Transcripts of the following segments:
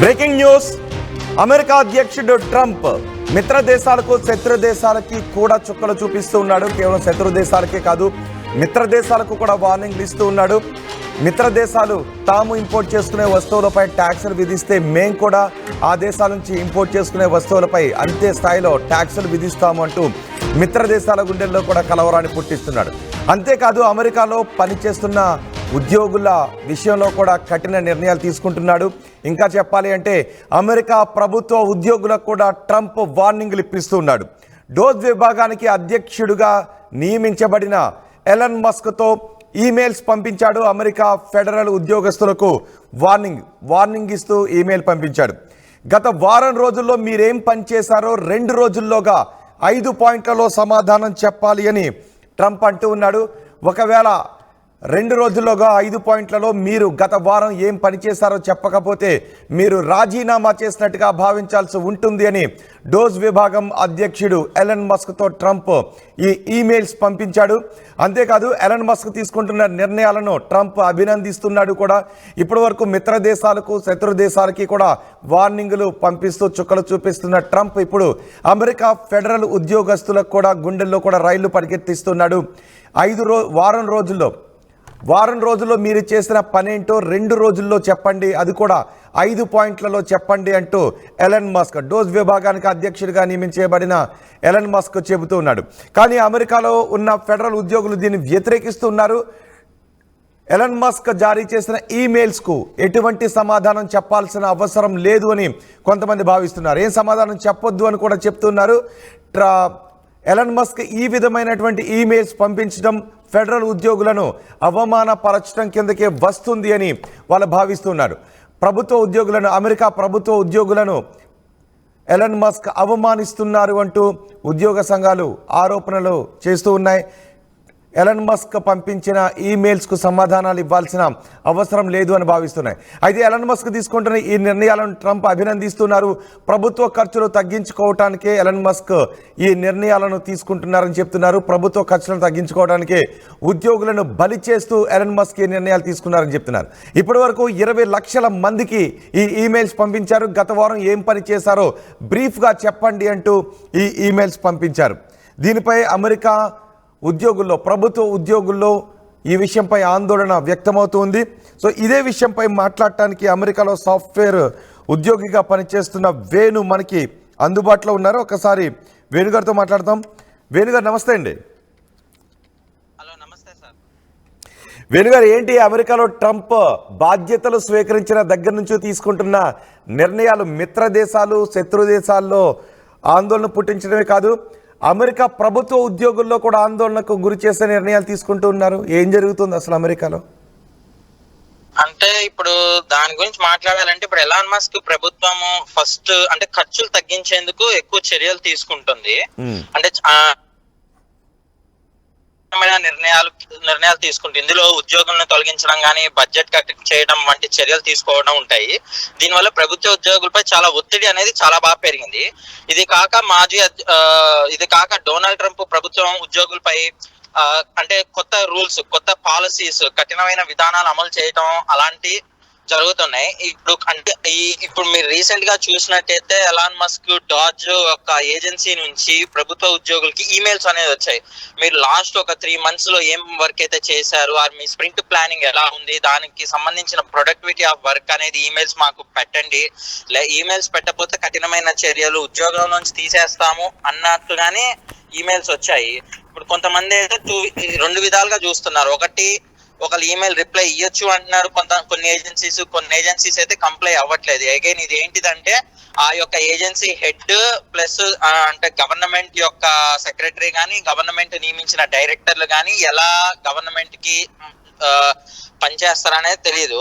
Breaking news. America అధ్యక్షుడు Trump మిత్ర దేశాలకు శత్రు దేశాలకి కూడా చుక్కలు చూపిస్తూ ఉన్నాడు. కేవలం శత్రు దేశాలకే కాదు, మిత్ర దేశాలకు కూడా వార్నింగ్లు ఇస్తూ ఉన్నాడు. మిత్ర దేశాలు తాము ఇంపోర్ట్ చేసుకునే వస్తువులపై ట్యాక్సులు విధిస్తే మేం కూడా ఆ దేశాల నుంచి ఇంపోర్ట్ చేసుకునే వస్తువులపై అంతే స్థాయిలో ట్యాక్సులు విధిస్తాము అంటూ మిత్ర దేశాల గుండెల్లో కూడా కలవరాన్ని పుట్టిస్తున్నాడు. అంతేకాదు, అమెరికాలో పనిచేస్తున్న ఉద్యోగుల విషయంలో కూడా కఠిన నిర్ణయాలు తీసుకుంటున్నాడు. ఇంకా చెప్పాలి అంటే అమెరికా ప్రభుత్వ ఉద్యోగులకు కూడా ట్రంప్ వార్నింగ్లు ఇప్పిస్తున్నాడు. డోజ్ విభాగానికి అధ్యక్షుడిగా నియమించబడిన ఎలన్ మస్క్తో ఈమెయిల్స్ పంపించాడు. అమెరికా ఫెడరల్ ఉద్యోగస్తులకు వార్నింగ్ ఇస్తూ ఈమెయిల్ పంపించాడు. గత వారం రోజుల్లో మీరేం పనిచేశారో 2 రోజుల్లోగా 5 పాయింట్లలో సమాధానం చెప్పాలి అని ట్రంప్ అంటూ ఉన్నాడు. ఒకవేళ 2 రోజుల్లోగా 5 పాయింట్లలో మీరు గత వారం ఏం పనిచేశారో చెప్పకపోతే మీరు రాజీనామా చేసినట్టుగా భావించాల్సి ఉంటుంది అని డోజ్ విభాగం అధ్యక్షుడు ఎలన్ మస్క్తో ట్రంప్ ఈ ఈమెయిల్స్ పంపించాడు. అంతేకాదు, ఎలన్ మస్క్ తీసుకుంటున్న నిర్ణయాలను ట్రంప్ అభినందిస్తున్నాడు కూడా. ఇప్పటి వరకు మిత్ర దేశాలకు శత్రు దేశాలకి కూడా వార్నింగులు పంపిస్తూ చుక్కలు చూపిస్తున్న ట్రంప్ ఇప్పుడు అమెరికా ఫెడరల్ ఉద్యోగస్తులకు కూడా గుండెల్లో కూడా రైళ్లు పరిగెత్తిస్తున్నాడు. వారం రోజుల్లో మీరు చేసిన పనేంటో 2 రోజుల్లో చెప్పండి, అది కూడా 5 పాయింట్లలో చెప్పండి అంటూ ఎలన్ మస్క్, డోజ్ విభాగానికి అధ్యక్షుడిగా నియమించబడిన ఎలన్ మస్క్ చెబుతూ ఉన్నాడు. కానీ అమెరికాలో ఉన్న ఫెడరల్ ఉద్యోగులు దీన్ని వ్యతిరేకిస్తున్నారు. ఎలన్ మస్క్ జారీ చేసిన ఈమెయిల్స్కు ఎటువంటి సమాధానం చెప్పాల్సిన అవసరం లేదు అని కొంతమంది భావిస్తున్నారు. ఏం సమాధానం చెప్పొద్దు అని కూడా చెప్తున్నారు. ఎలన్ మస్క్ ఈ విధమైనటువంటి ఈమెయిల్స్ పంపించడం ఫెడరల్ ఉద్యోగులను అవమానపరచడం కిందకే వస్తుంది అని వాళ్ళు భావిస్తున్నారు. అమెరికా ప్రభుత్వ ఉద్యోగులను ఎలన్ మస్క్ అవమానిస్తున్నారు అంటూ ఉద్యోగ సంఘాలు ఆరోపణలు చేస్తూ ఉన్నాయి. ఎలన్ మస్క్ పంపించిన ఈమెయిల్స్కు సమాధానాలు ఇవ్వాల్సిన అవసరం లేదు అని భావిస్తున్నాయి. అయితే ఎలన్ మస్క్ తీసుకుంటున్న ఈ నిర్ణయాలను ట్రంప్ అభినందిస్తున్నారు. ప్రభుత్వ ఖర్చులు తగ్గించుకోవటానికే ఎలన్ మస్క్ ఈ నిర్ణయాలను తీసుకుంటున్నారని చెప్తున్నారు. ప్రభుత్వ ఖర్చులను తగ్గించుకోవడానికే ఉద్యోగులను బలి చేస్తూ ఎలన్ మస్క్ ఈ నిర్ణయాలు తీసుకున్నారని చెప్తున్నారు. ఇప్పటి వరకు 20 లక్షల మందికి ఈ ఈమెయిల్స్ పంపించారు. గత వారం ఏం పని చేశారో బ్రీఫ్గా చెప్పండి అంటూ ఈ ఈమెయిల్స్ పంపించారు. దీనిపై అమెరికా ప్రభుత్వ ఉద్యోగుల్లో ఈ విషయంపై ఆందోళన వ్యక్తమవుతుంది. సో ఇదే విషయంపై మాట్లాడటానికి అమెరికాలో సాఫ్ట్వేర్ ఉద్యోగిగా పనిచేస్తున్న వేణు మనకి అందుబాటులో ఉన్నారు. ఒకసారి వేణుగారితో మాట్లాడతాం. వేణుగారు నమస్తే అండి. హలో, నమస్తే సార్. వేణుగారు, ఏంటి అమెరికాలో ట్రంప్ బాధ్యతలు స్వీకరించిన దగ్గర నుంచి తీసుకుంటున్న నిర్ణయాలు మిత్ర దేశాలు శత్రు దేశాల్లో ఆందోళన పుట్టించడమే కాదు, అమెరికా ప్రభుత్వ ఉద్యోగుల్లో కూడా ఆందోళనకు గురి చేసే నిర్ణయాలు తీసుకుంటూ ఉన్నారు. ఏం జరుగుతుంది అసలు అమెరికాలో? అంటే ఇప్పుడు దాని గురించి మాట్లాడాలంటే ఇప్పుడు ఎలాన్ మస్క్ ప్రభుత్వము ఫస్ట్ అంటే ఖర్చులు తగ్గించేందుకు ఎక్కువ చర్యలు తీసుకుంటుంది. అంటే నిర్ణయాలు తీసుకుంటుంది. ఇందులో ఉద్యోగులను తొలగించడం కానీ బడ్జెట్ కట్ చేయడం వంటి చర్యలు తీసుకోవడం ఉంటాయి. దీనివల్ల ప్రభుత్వ ఉద్యోగులపై చాలా ఒత్తిడి అనేది చాలా బాగా పెరిగింది. ఇది కాక డొనాల్డ్ ట్రంప్ ప్రభుత్వం ఉద్యోగులపై అంటే కొత్త రూల్స్, కొత్త పాలసీస్, కఠినమైన విధానాలు అమలు చేయడం అలాంటి జరుగుతున్నాయి. ఇప్పుడు మీరు రీసెంట్ గా చూసినట్టయితే ఎలాన్ మస్క్ డాజ్ ఒక ఏజెన్సీ నుంచి ప్రభుత్వ ఉద్యోగులకి ఈమెయిల్స్ అనేది వచ్చాయి. మీరు లాస్ట్ ఒక 3 months లో ఏం వర్క్ అయితే చేశారు, మీ స్ప్రింట్ ప్లానింగ్ ఎలా ఉంది, దానికి సంబంధించిన ప్రొడక్టివిటీ ఆఫ్ వర్క్ అనేది ఈమెయిల్స్ మాకు పెట్టండి, ఈమెయిల్స్ పెట్టకపోతే కఠినమైన చర్యలు, ఉద్యోగం నుంచి తీసేస్తాము అన్నట్టుగానే ఈమెయిల్స్ వచ్చాయి. ఇప్పుడు కొంతమంది అయితే 2 విధాలుగా చూస్తున్నారు. ఒకళ్ళు ఈమెయిల్ రిప్లై ఇవ్వచ్చు అంటున్నారు కొన్ని ఏజెన్సీస్ అయితే కంప్లై అవ్వట్లేదు. అగైన్ ఇది ఏంటిదంటే ఆ యొక్క ఏజెన్సీ హెడ్ ప్లస్ అంటే గవర్నమెంట్ యొక్క సెక్రటరీ కానీ గవర్నమెంట్ నియమించిన డైరెక్టర్లు కానీ ఎలా గవర్నమెంట్ కి పనిచేస్తారనేది తెలియదు.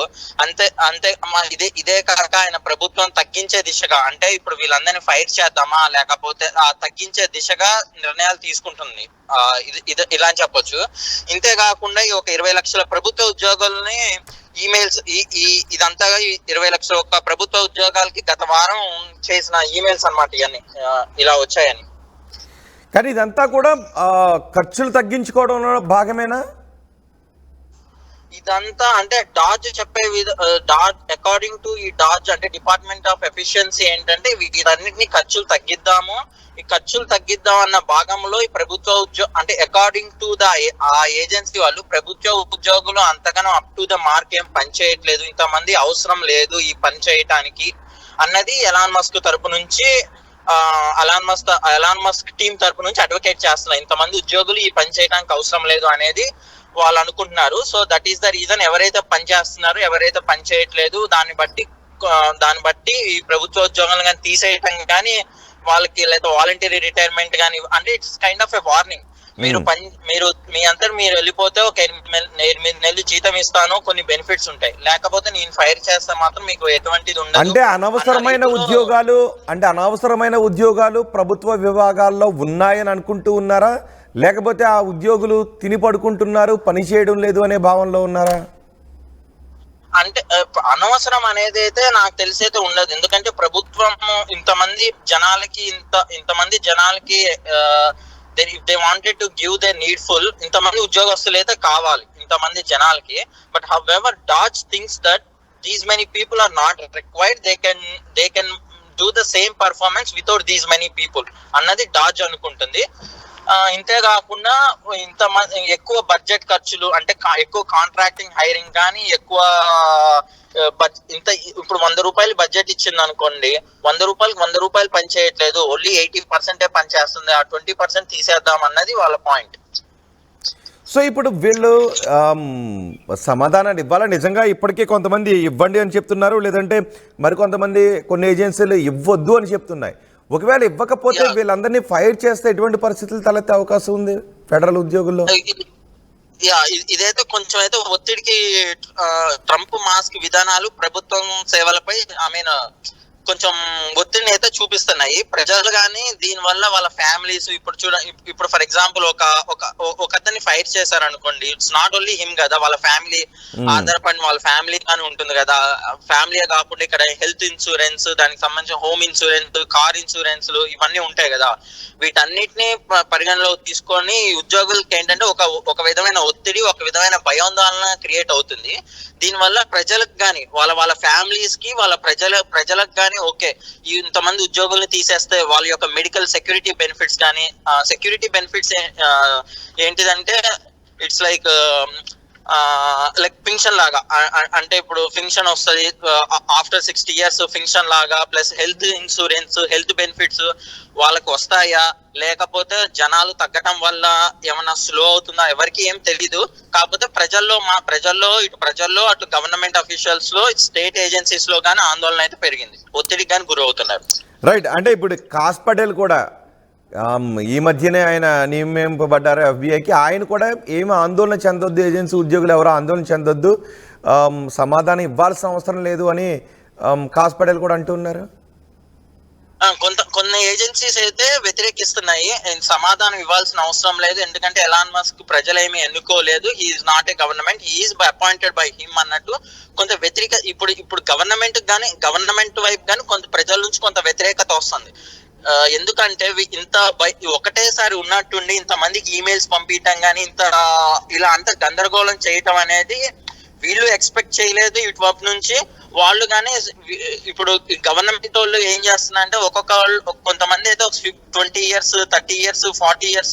ఇదే కాక ఆయన ప్రభుత్వం తగ్గించే దిశగా అంటే ఇప్పుడు వీళ్ళందరినీ ఫైర్ చేద్దామా లేకపోతే తగ్గించే దిశగా నిర్ణయాలు తీసుకుంటుంది. ఇలా అని చెప్పొచ్చు. ఇంతే కాకుండా ఈ ఒక 20 లక్షల ప్రభుత్వ ఉద్యోగుల్ని ఈమెయిల్స్ ఇదంతా 20 లక్షల ఒక ప్రభుత్వ ఉద్యోగాలకి గత వారం చేసిన ఈమెయిల్స్ అన్నమాట. ఇవన్నీ ఇలా వచ్చాయని. కానీ ఇదంతా కూడా ఖర్చులు తగ్గించుకోవడంలో భాగమేనా? ఇదంతా అంటే డాజ్ చెప్పే డాజ్ అకార్డింగ్ టు ఈ డాజ్ అంటే డిపార్ట్మెంట్ ఆఫ్ ఎఫిషియన్సీ ఏంటంటే వీటన్నిటిని ఖర్చులు తగ్గిద్దాము, ఈ ఖర్చులు తగ్గిద్దాం అన్న భాగంలో ఈ ప్రభుత్వ అంటే అకార్డింగ్ టు ఆ ఏజెన్సీ వాళ్ళు ప్రభుత్వ ఉద్యోగులు అంతగానో అప్ టు ద మార్క్ ఏం పని చేయట్లేదు, ఇంతమంది అవసరం లేదు ఈ పని చేయటానికి అన్నది ఎలాన్ మస్క్ తరపు నుంచి ఎలాన్ మస్క్ టీం తరపు నుంచి అడ్వకేట్ చేస్తున్నారు. ఇంతమంది ఉద్యోగులు ఈ పని చేయడానికి అవసరం లేదు అనేది వాళ్ళు అనుకుంటున్నారు. So that is the reason ఎవరైతే పని చేస్తున్నారు ఎవరైతే పని చేయట్లేదు దాన్ని బట్టి ఈ ప్రభుత్వ ఉద్యోగాలు కానీ తీసేయటం కానీ వాళ్ళకి లేదా వాలంటరీ రిటైర్మెంట్ కానీ అంటే it's kind of a warning. మీరు మీ అంతా మీరు వెళ్ళిపోతే ఒక 8 నెలలు జీతం ఇస్తాను, కొన్ని బెనిఫిట్స్ ఉంటాయి, లేకపోతే నేను ఫైర్ చేస్తే మాత్రం మీకు ఎటువంటిది ఉండదు. అంటే అనవసరమైన ఉద్యోగాలు ప్రభుత్వ విభాగాల్లో ఉన్నాయని అనుకుంటూ ఉన్నారా, లేకపోతే ఆ ఉద్యోగులు తిని పడుకుంటున్నారు పని చేయడం లేదు అనే భావనలో ఉన్నారా? అంటే అనవసరం అనేది అయితే నాకు తెలిసి అయితే ఉండదు. ఎందుకంటే ప్రభుత్వం ఇంతమంది జనాలకి they wanted to give they needful, ఇంతమంది ఉద్యోగస్తులు అయితే కావాలి ఇంతమంది జనాలకి. But however DOGE thinks that these many people are not required, they can do the same performance without these many people అన్నది డాజ్ అనుకుంటుంది. ఇంతే కాకుండా ఎక్కువ బడ్జెట్ ఖర్చులు అంటే ఎక్కువ కాంట్రాక్టింగ్ హైరింగ్ కానీ ఎక్కువ ఇప్పుడు 100 రూపాయలు బడ్జెట్ ఇచ్చింది అనుకోండి, 100 రూపాయలు పని చేయట్లేదు, ఓన్లీ 80% పని చేస్తుంది, ఆ 20% తీసేద్దాం అన్నది వాళ్ళ పాయింట్. సో ఇప్పుడు వీళ్ళు సమాధానాలు ఇవ్వాలా? నిజంగా ఇప్పటికే కొంతమంది ఇవ్వండి అని చెప్తున్నారు, లేదంటే మరికొంతమంది కొన్ని ఏజెన్సీలు ఇవ్వద్దు అని చెప్తున్నాయి. ఒకవేళ ఇవ్వకపోతే వీళ్ళందరినీ ఫైర్ చేస్తే ఎటువంటి పరిస్థితులు తలెత్తే అవకాశం ఉంది ఫెడరల్ ఉద్యోగుల్లో? ఇదైతే కొంచెం అయితే ఒత్తిడికి ట్రంప్ మాస్క్ విధానాలు ప్రభుత్వం సేవలపై కొంచెం ఒత్తిడిని అయితే చూపిస్తున్నాయి ప్రజలు. కానీ దీని వల్ల వాళ్ళ ఫ్యామిలీస్ ఇప్పుడు ఫర్ ఎగ్జాంపుల్ ఒక అతన్ని ఫైట్ చేశారు అనుకోండి, ఇట్స్ నాట్ ఓన్లీ హిమ్ కదా, వాళ్ళ ఫ్యామిలీ ఆధారపడిన వాళ్ళ ఫ్యామిలీ కానీ ఉంటుంది కదా. ఫ్యామిలీ కాకుండా ఇక్కడ హెల్త్ ఇన్సూరెన్స్, దానికి సంబంధించిన హోమ్ ఇన్సూరెన్స్, కార్ ఇన్సూరెన్స్లు ఇవన్నీ ఉంటాయి కదా. వీటన్నిటిని పరిగణలోకి తీసుకొని ఉద్యోగులకి ఏంటంటే ఒక విధమైన ఒత్తిడి, ఒక విధమైన భయాందోళన క్రియేట్ అవుతుంది. దీనివల్ల ప్రజలకు కానీ వాళ్ళ ఫ్యామిలీస్ కి వాళ్ళ ప్రజలకు కానీ ఓకే ఇంతమంది ఉద్యోగుల్ని తీసేస్తే వాళ్ళ యొక్క మెడికల్ సెక్యూరిటీ బెనిఫిట్స్ కానీ సెక్యూరిటీ బెనిఫిట్స్ ఏంటిదంటే ఇట్స్ లైక్ పింఛన్ లాగా. అంటే ఇప్పుడు పింఛన్ వస్తుంది ఆఫ్టర్ 60 years పింఛన్ లాగా, plus health insurance, health benefits వాళ్ళకి వస్తాయా, లేకపోతే జనాలు తగ్గటం వల్ల ఏమన్నా స్లో అవుతుందా ఎవరికి ఏం తెలీదు. కాకపోతే ప్రజల్లో అటు గవర్నమెంట్ అఫీషియల్స్ లో, స్టేట్ ఏజెన్సీస్ లో కానీ ఆందోళన అయితే పెరిగింది, ఒత్తిడికి కానీ గురి అవుతున్నారు. రైట్. అంటే ఇప్పుడు కాస్ పటేల్ కూడా ఈ మధ్యనే ఆయన నియమింపబడ్డారు ఎఫ్బిఐకి. ఆయన కూడా ఏమి ఆందోళన చెందొద్దు, ఏజెన్సీ ఉద్యోగులు ఎవరో ఆందోళన చెందొద్దు, సమాధానం ఇవ్వాల్సిన అవసరం లేదు అని కాస్ పటేల్ కూడా అంటున్నారు. కొన్ని ఏజెన్సీస్ అయితే వ్యతిరేకిస్తున్నాయి, సమాధానం ఇవ్వాల్సిన అవసరం లేదు, ఎందుకంటే ఎలాన్ మస్క్ ప్రజలేమి ఎన్నుకోలేదు, he is not a government, he is appointed by him అన్నట్టు కొంత వ్యతిరేక ఇప్పుడు గవర్నమెంట్ వైపు కానీ కొంత ప్రజల నుంచి కొంత వ్యతిరేకత వస్తుంది. ఎందుకంటే ఒకటేసారి ఉన్నట్టుండి ఇంతమందికి ఈమెయిల్స్ పంపించడం కానీ ఇలా అంత గందరగోళం చేయటం అనేది వీళ్ళు ఎక్స్పెక్ట్ చేయలేదు ఇటువైపు నుంచి వాళ్ళు. కానీ ఇప్పుడు గవర్నమెంట్ వాళ్ళు ఏం చేస్తున్నారంటే కొంతమంది అయితే 20 years 30 years 40 years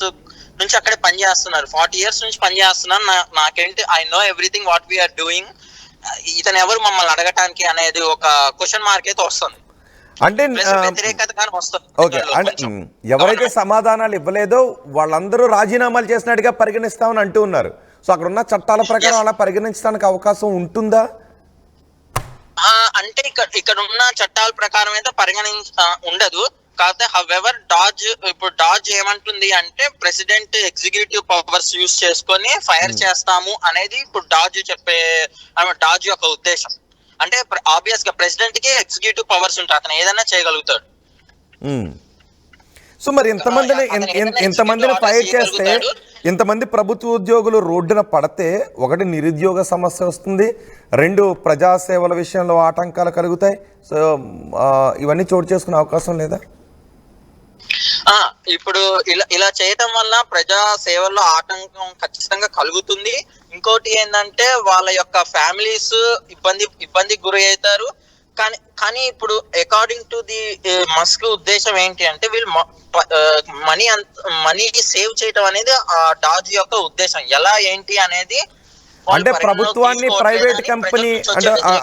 నుంచి అక్కడే పనిచేస్తున్నారు, 40 years నుంచి పనిచేస్తున్నారు. నాకేంటి I know everything what we are doing, ఇతను ఎవరు మమ్మల్ని అడగటానికి అనేది ఒక క్వశ్చన్ మార్క్ అయితే వస్తుంది. అంటే ఓకే, అంటే ఎవరైతే సమాధానాలు ఇవ్వలేదో వాళ్ళందరూ రాజీనామాలు చేసినట్టుగా పరిగణిస్తామని అంటూ ఉన్నారు. సో అక్కడ ఉన్న చట్టాల ప్రకారం అలా పరిగణించడానికి అవకాశం ఉంటుందా? అంటే ఇక్కడ ఉన్న చట్టాల ప్రకారం అయితే ఉండదు. కాకపోతే హౌఎవర్ డాజ్ ఏమంటుంది అంటే ప్రెసిడెంట్ ఎగ్జిక్యూటివ్ పవర్స్ యూజ్ చేసుకొని ఫైర్ చేస్తాము అనేది ఇప్పుడు డాజ్ యొక్క ఉద్దేశం. అంటే ఆబ్వియస్ గా ప్రెసిడెంట్ కి ఎగ్జిక్యూటివ్ పవర్స్ ఉంటాయి, అతను ఏదైనా చేయగలుగుతాడు. సో మరి ఇంతమందిని ఫైర్ చేస్తే, ఇంతమంది ప్రభుత్వ ఉద్యోగులు రోడ్డున పడితే, ఒకటి నిరుద్యోగ సమస్య వస్తుంది, 2 ప్రజాసేవల విషయంలో ఆటంకాలు కలుగుతాయి. సో ఇవన్నీ చోటు చేసుకునే అవకాశం లేదా? ఇప్పుడు ఇలా చేయటం వల్ల ప్రజా సేవల్లో ఆటంకం ఖచ్చితంగా కలుగుతుంది. ఇంకోటి ఏంటంటే వాళ్ళ యొక్క ఫ్యామిలీస్ ఇబ్బందికి గురి అవుతారు. కానీ ఇప్పుడు అకార్డింగ్ టు ది మస్క్ ఉద్దేశం ఏంటి అంటే వీళ్ళు మనీ సేవ్ చేయటం అనేది ఆ డాజ్ యొక్క ఉద్దేశం. ఎలా ఏంటి అనేది అంటే ప్రభుత్వాన్ని ప్రైవేట్ కంపెనీ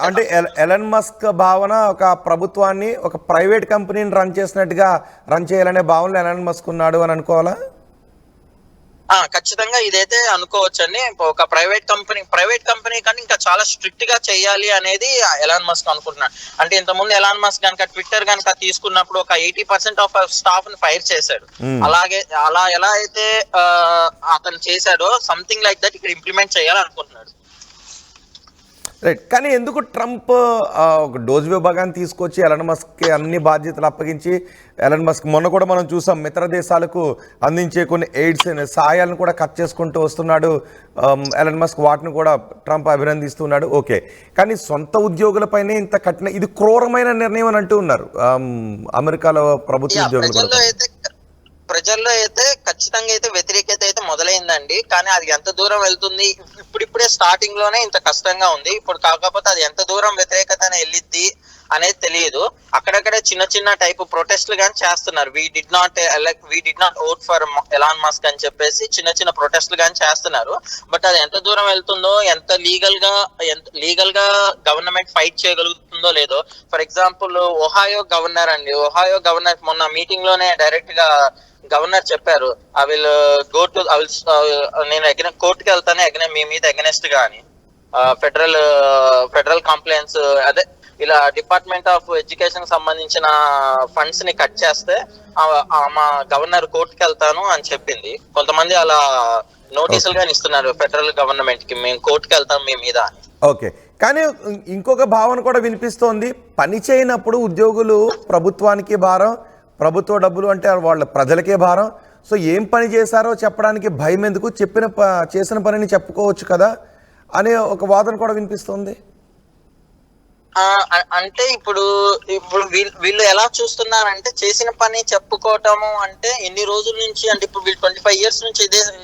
అంటే ఎలన్ మస్క్ భావన ఒక ప్రభుత్వాన్ని ఒక ప్రైవేట్ కంపెనీని రన్ చేసినట్టుగా రన్ చేయాలనే భావనలో ఎలన్ మస్క్ ఉన్నాడు అని అనుకోవాలా? ఖచ్చితంగా ఇదైతే అనుకోవచ్చండి. ఒక ప్రైవేట్ కంపెనీ కానీ ఇంకా చాలా స్ట్రిక్ట్ గా చేయాలి అనేది ఎలాన్ మస్క్ అనుకుంటున్నాడు. అంటే ఇంతకుముందు ఎలాన్ మస్క్ కనుక ట్విట్టర్ కనుక తీసుకున్నప్పుడు ఒక 80% ఆఫ్ స్టాఫ్ ని ఫైర్ చేశాడు. అలా ఎలా అయితే అతను చేశాడో సంథింగ్ లైక్ దట్ ఇక్కడ ఇంప్లిమెంట్ చేయాలి అనుకుంటున్నాడు. రైట్. కానీ ఎందుకు ట్రంప్ ఒక డోజ్ విభాగాన్ని తీసుకొచ్చి ఎలన్ మస్క్కి అన్ని బాధ్యతలు అప్పగించి ఎలన్ మస్క్ మొన్న కూడా మనం చూసాం మిత్ర దేశాలకు అందించే కొన్ని ఎయిడ్స్ సాయాలను కూడా కట్ చేసుకుంటూ వస్తున్నాడు ఎలన్ మస్క్. వాటిని కూడా ట్రంప్ అభినందిస్తున్నాడు. ఓకే, కానీ సొంత ఉద్యోగులపైనే ఇంత కఠిన ఇది క్రూరమైన నిర్ణయం అని అంటూ ఉన్నారు అమెరికాలో ప్రభుత్వ ఉద్యోగులు. ప్రజల్లో అయితే ఖచ్చితంగా అయితే వ్యతిరేకత అయితే మొదలైందండి. కానీ అది ఎంత దూరం వెళ్తుంది ఇప్పుడిప్పుడే స్టార్టింగ్ లోనే ఇంత కష్టంగా ఉంది. ఇప్పుడు కాకపోతే అది ఎంత దూరం వ్యతిరేకత వెళ్ళిద్ది అనేది తెలియదు. అక్కడక్కడే చిన్న టైప్ ప్రొటెస్ట్లు కానీ చేస్తున్నారు. We did not vote for Elon Musk అని చెప్పేసి చిన్న ప్రొటెస్ట్లు కానీ చేస్తున్నారు. బట్ అది ఎంత దూరం వెళ్తుందో, ఎంత లీగల్ గా గవర్నమెంట్ ఫైట్ చేయగలుగుతుందో లేదో. ఫర్ ఎగ్జాంపుల్ ఒహాయో గవర్నర్ మొన్న మీటింగ్ లోనే డైరెక్ట్ గా గవర్నర్ చెప్పారు, నేను కోర్టుకి వెళ్తాను మీ మీద అగెనెస్ట్ గా అని. ఫెడరల్ కంప్లైంట్స్ అదే ఇలా డిపార్ట్మెంట్ ఆఫ్ ఎడ్యుకేషన్ సంబంధించిన ఫండ్స్ ని కట్ చేస్తే మా గవర్నర్ కోర్టుకి వెళ్తాను అని చెప్పింది. కొంతమంది అలా నోటీసులు గాని ఇస్తున్నారు ఫెడరల్ గవర్నమెంట్ కి, మేము కోర్టుకి వెళ్తాం మీ మీద అని. ఓకే, కానీ ఇంకొక భావన కూడా వినిపిస్తోంది, పని చేయనప్పుడు ఉద్యోగులు ప్రభుత్వానికి భారం, ప్రభుత్వ డబ్బులు అంటే వాళ్ళ ప్రజలకే భారం. సో ఏం పని చేశారో చెప్పడానికి భయం ఎందుకు, చేసిన పనిని చెప్పుకోవచ్చు కదా అనే ఒక వాదన కూడా వినిపిస్తుంది. అంటే ఇప్పుడు వీళ్ళు ఎలా చూస్తున్నారంటే చేసిన పని చెప్పుకోవటము అంటే ఎన్ని రోజుల నుంచి, అంటే ఇప్పుడు వీళ్ళు 25 years నుంచి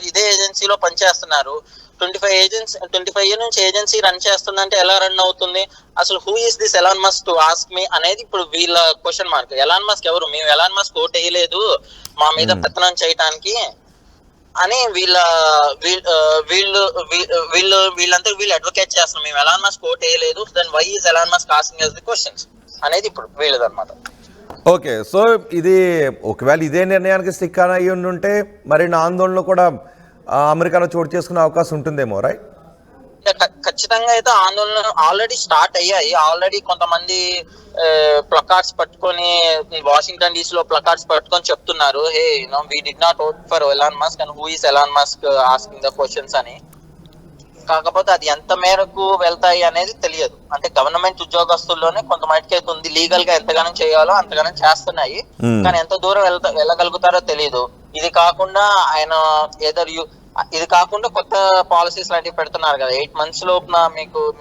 ఇదే ఏజెన్సీలో పనిచేస్తున్నారు. 25 years నుంచి ఏజెన్సీ రన్ చేస్తుందంటే ఎలా రన్ అవుతుంది? అసలు who is this Elon Musk to ask me అనేది ఇప్పుడు వీళ్ళ క్వశ్చన్ మార్క్. ఎలాన్ మస్క్ ఎవరు? మేము ఎలాన్ మస్క్ ఓట్ వేయలేదు మా మీద పెత్తనం చేయటానికి అని వీళ్ళంతా అడ్వకేట్ చేస్తున్నారు. మేము ఎలాన్ మస్క్ ఓట్ వేయలేదు, then why is Elon Musk asking us the questions అనేది ఇప్పుడు వీళ్ళదన్నమాట. ఓకే, సో ఇది ఒకవేళ ఇదే నిర్ణయానికి స్టిక్ అయ్యి ఉంటే మరిన్ని ఆందోళనలు కూడా అమెరికాలో చోటు చేసుకునే అవకాశం ఉంటుందేమో, రైట్? ఖచ్చితంగా అయితే ఆందోళన ఆల్రెడీ స్టార్ట్ అయ్యాయి. ఆల్రెడీ కొంతమంది ప్లకార్డ్స్ పట్టుకొని వాషింగ్టన్ DC లో ప్లకార్డ్స్ పట్టుకొని చెప్తున్నారు, hey we did not vote for Elon Musk and who is Elon Musk asking the questions అని. కాకపోతే అది ఎంత మేరకు వెళ్తాయి అనేది తెలియదు. అంటే గవర్నమెంట్ ఉద్యోగస్తుల్లోనే కొంత మటుకైతే ఉంది, లీగల్ గా ఎంతగానో చేయాలో అంతగానో చేస్తున్నాయి. కానీ ఎంత దూరం వెళ్ళగలుగుతారో తెలియదు. ఇది కాకుండా కొత్త పాలసీస్ లాంటివి పెడుతున్నారు కదా. 8 months లోపున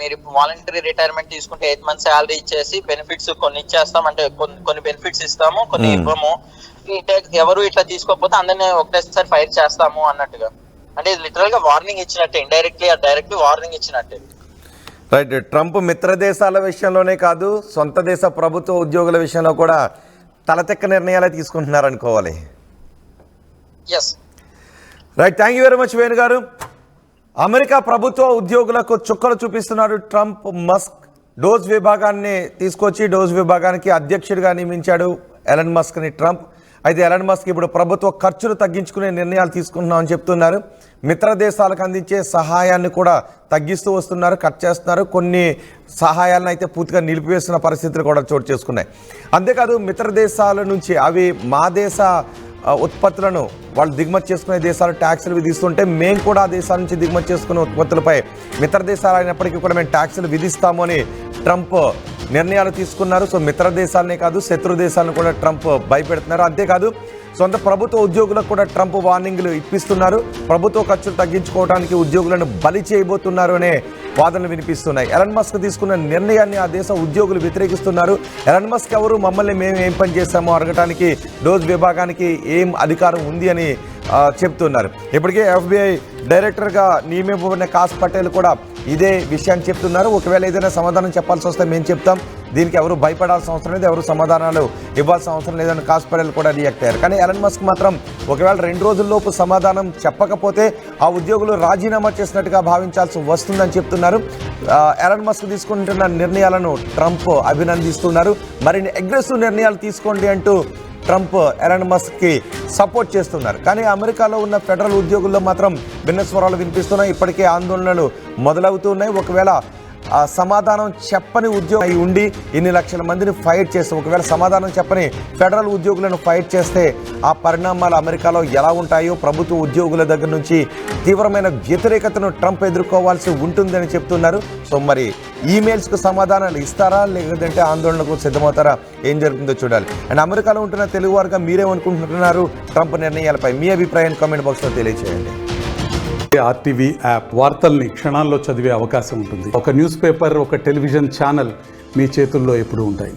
మీరు వాలంటరీ రిటైర్మెంట్ తీసుకుంటే 8 months శాలరీ ఇచ్చేసి బెనిఫిట్స్ కొన్ని ఇచ్చేస్తాం, అంటే కొన్ని బెనిఫిట్స్ ఇస్తాము, కొన్ని ఇవ్వము. ఎవరు ఇట్లా తీసుకోకపోతే అందరినీ ఒకటేసారి ఫైర్ చేస్తాము అన్నట్టుగా. అంటే ఇది లిటరల్ గా వార్నింగ్ ఇచ్చినట్టే, ఇండైరెక్ట్లీ డైరెక్ట్లీ వార్నింగ్ ఇచ్చినట్టే. రైట్. ట్రంప్ మిత్ర దేశాల విషయంలోనే కాదు, సొంత దేశ ప్రభుత్వ ఉద్యోగుల విషయంలో కూడా తలతెక్క నిర్ణయాలే తీసుకుంటున్నారు అనుకోవాలి. Yes, right. Thank you very much Venu garu. America ప్రభుత్వ ఉద్యోగులకు చుక్కలు చూపిస్తున్నారు ట్రంప్. మస్క్ డోజ్ విభాగాన్ని తీసుకొచ్చి డోజ్ విభాగానికి అధ్యక్షుడిగా నియమించాడు ఎలన్ మస్క్ని ట్రంప్. అయితే ఎలన్ మస్క్ ఇప్పుడు ప్రభుత్వ ఖర్చులు తగ్గించుకునే నిర్ణయాలు తీసుకుంటున్నామని చెప్తున్నారు. మిత్ర దేశాలకు అందించే సహాయాన్ని కూడా తగ్గిస్తూ వస్తున్నారు, కట్ చేస్తున్నారు. కొన్ని సహాయాలను అయితే పూర్తిగా నిలిపివేస్తున్న పరిస్థితులు కూడా చోటు చేసుకున్నాయి. అంతేకాదు మిత్ర దేశాల నుంచి అవి మా దేశ ఉత్పత్తులను వాళ్ళు దిగుమతి చేసుకునే దేశాలు ట్యాక్సులు విధిస్తుంటే మేము కూడా ఆ దేశాల నుంచి దిగుమతి చేసుకునే ఉత్పత్తులపై మిత్ర దేశాలు అయినప్పటికీ కూడా మేము ట్యాక్సులు విధిస్తాము అని ట్రంప్ నిర్ణయాలు తీసుకున్నారు. సో మిత్ర దేశాలనే కాదు శత్రు దేశాలను కూడా ట్రంప్ భయపెడుతున్నారు. అంతేకాదు సొంత ప్రభుత్వ ఉద్యోగులకు కూడా ట్రంప్ వార్నింగ్లు ఇప్పిస్తున్నారు. ప్రభుత్వ ఖర్చులు తగ్గించుకోవడానికి ఉద్యోగులను బలి చేయబోతున్నారు అనే వాదనలు వినిపిస్తున్నాయి. ఎలన్ మస్క్ తీసుకున్న నిర్ణయాన్ని ఆ దేశ ఉద్యోగులు వ్యతిరేకిస్తున్నారు. ఎలన్ మస్క్ ఎవరు, మమ్మల్ని మేము ఏం పని చేస్తామో అడగటానికి డోజ్ విభాగానికి ఏం అధికారం ఉంది అని చెప్తున్నారు. ఇప్పటికే FBI డైరెక్టర్గా నియమింపబడిన కాస్ పటేల్ కూడా ఇదే విషయాన్ని చెప్తున్నారు. ఒకవేళ ఏదైనా సమాధానం చెప్పాల్సి వస్తే మేము చెప్తాం, దీనికి ఎవరు భయపడాల్సిన అవసరం లేదు, ఎవరు సమాధానాలు ఇవ్వాల్సిన అవసరం లేదని కాస్ పటేల్ కూడా రియాక్ట్ అయ్యారు. కానీ ఎలన్ మస్క్ మాత్రం ఒకవేళ 2 రోజుల్లోపు సమాధానం చెప్పకపోతే ఆ ఉద్యోగులు రాజీనామా చేసినట్టుగా భావించాల్సి వస్తుందని చెప్తున్నారు. ఎలన్ మస్క్ తీసుకుంటున్న నిర్ణయాలను ట్రంప్ అభినందిస్తున్నారు. మరిన్ని అగ్రెసివ్ నిర్ణయాలు తీసుకోండి అంటూ ట్రంప్ ఎలన్ మస్క్కి సపోర్ట్ చేస్తున్నారు. కానీ అమెరికాలో ఉన్న ఫెడరల్ ఉద్యోగుల్లో మాత్రం భిన్న స్వరాలు వినిపిస్తున్నాయి. ఇప్పటికే ఆందోళనలు మొదలవుతున్నాయి. ఒకవేళ సమాధానం చెప్పని ఉద్యోగి ఉండి ఇన్ని లక్షల మందిని ఫైట్ చేస్తే, ఒకవేళ సమాధానం చెప్పని ఫెడరల్ ఉద్యోగులను ఫైట్ చేస్తే ఆ పరిణామాలు అమెరికాలో ఎలా ఉంటాయో, ప్రభుత్వ ఉద్యోగుల దగ్గర నుంచి తీవ్రమైన వ్యతిరేకతను ట్రంప్ ఎదుర్కోవాల్సి ఉంటుందని చెప్తున్నారు. సో మరి ఈమెయిల్స్కు సమాధానాలు ఇస్తారా లేదంటే ఆందోళనకు సిద్ధమవుతారా, ఏం జరుగుతుందో చూడాలి. అండ్ అమెరికాలో ఉంటున్న తెలుగువారుగా మీరేమనుకుంటున్నారు ట్రంప్ నిర్ణయాలపై? మీ అభిప్రాయాన్ని కామెంట్ బాక్స్లో తెలియజేయండి. RTV యాప్ వార్తల్ని క్షణాల్లో చదివే అవకాశం ఉంటుంది. ఒక న్యూస్ పేపర్, ఒక టెలివిజన్ ఛానల్ మీ చేతుల్లో ఎప్పుడూ ఉంటాయి.